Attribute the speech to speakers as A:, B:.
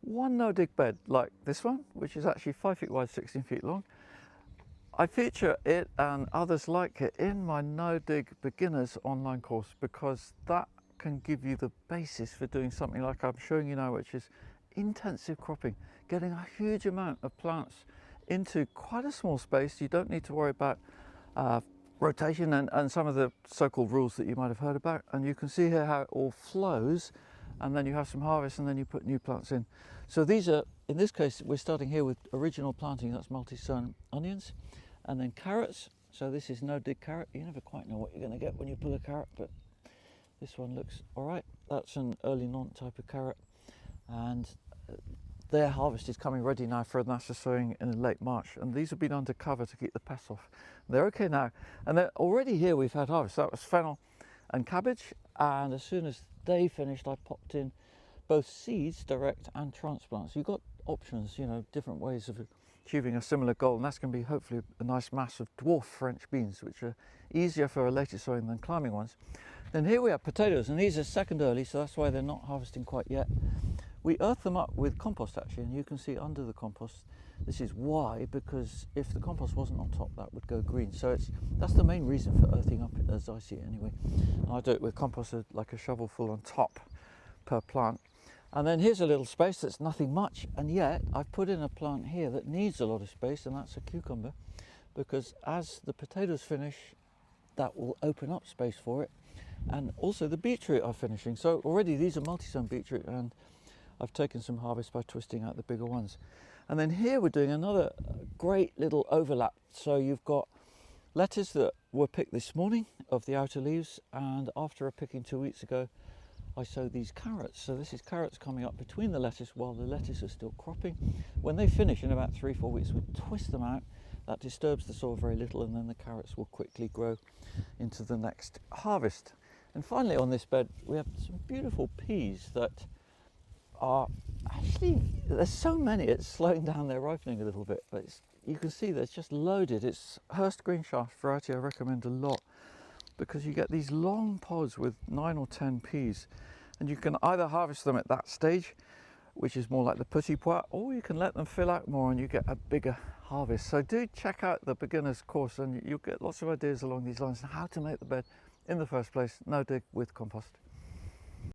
A: one no dig bed like this one, which is actually 5 feet wide, 16 feet long. I feature it and others like it in my no dig beginners online course because that can give you the basis for doing something like I'm showing you now, which is intensive cropping, getting a huge amount of plants into quite a small space. You don't need to worry about rotation and some of the so-called rules that you might have heard about, and you can see here how it all flows, and then you have some harvest and then you put new plants in. So these are, in this case, we're starting here with original planting, that's multi-sown onions, and then carrots. So this is no dig carrot. You never quite know what you're going to get when you pull a carrot, but this one looks all right. That's an early non type of carrot, and their harvest is coming ready now for a master sowing in late March, and these have been under cover to keep the pests off. They're okay now, and they're already here. We've had harvest. That was fennel and cabbage, and as soon as they finished, I popped in both seeds direct and transplants. You've got options, you know, different ways of achieving a similar goal, and that's going to be hopefully a nice mass of dwarf French beans, which are easier for a later sowing than climbing ones. Then here we have potatoes, and these are second early, so that's why they're not harvesting quite yet. We earth them up with compost actually, and you can see under the compost, this is why, because if the compost wasn't on top, that would go green. So that's the main reason for earthing up, as I see it anyway. And I do it with compost like a shovelful on top per plant. And then here's a little space that's nothing much, and yet I've put in a plant here that needs a lot of space, and that's a cucumber, because as the potatoes finish, that will open up space for it. And also the beetroot are finishing. So already these are multi-sown beetroot, and I've taken some harvest by twisting out the bigger ones. And then here we're doing another great little overlap. So you've got lettuce that were picked this morning of the outer leaves, and after a picking 2 weeks ago, I sowed these carrots. So this is carrots coming up between the lettuce while the lettuce is still cropping. When they finish in about 3-4 weeks, we twist them out. That disturbs the soil very little, and then the carrots will quickly grow into the next harvest. And finally on this bed, we have some beautiful peas that are actually, there's so many, it's slowing down their ripening a little bit, but you can see there's just loaded. It's Hurst green shaft variety I recommend a lot, because you get these long pods with 9 or 10 peas, and you can either harvest them at that stage, which is more like the petit pois, or you can let them fill out more and you get a bigger harvest. So do check out the beginner's course, and you'll get lots of ideas along these lines on how to make the bed in the first place, no dig with compost.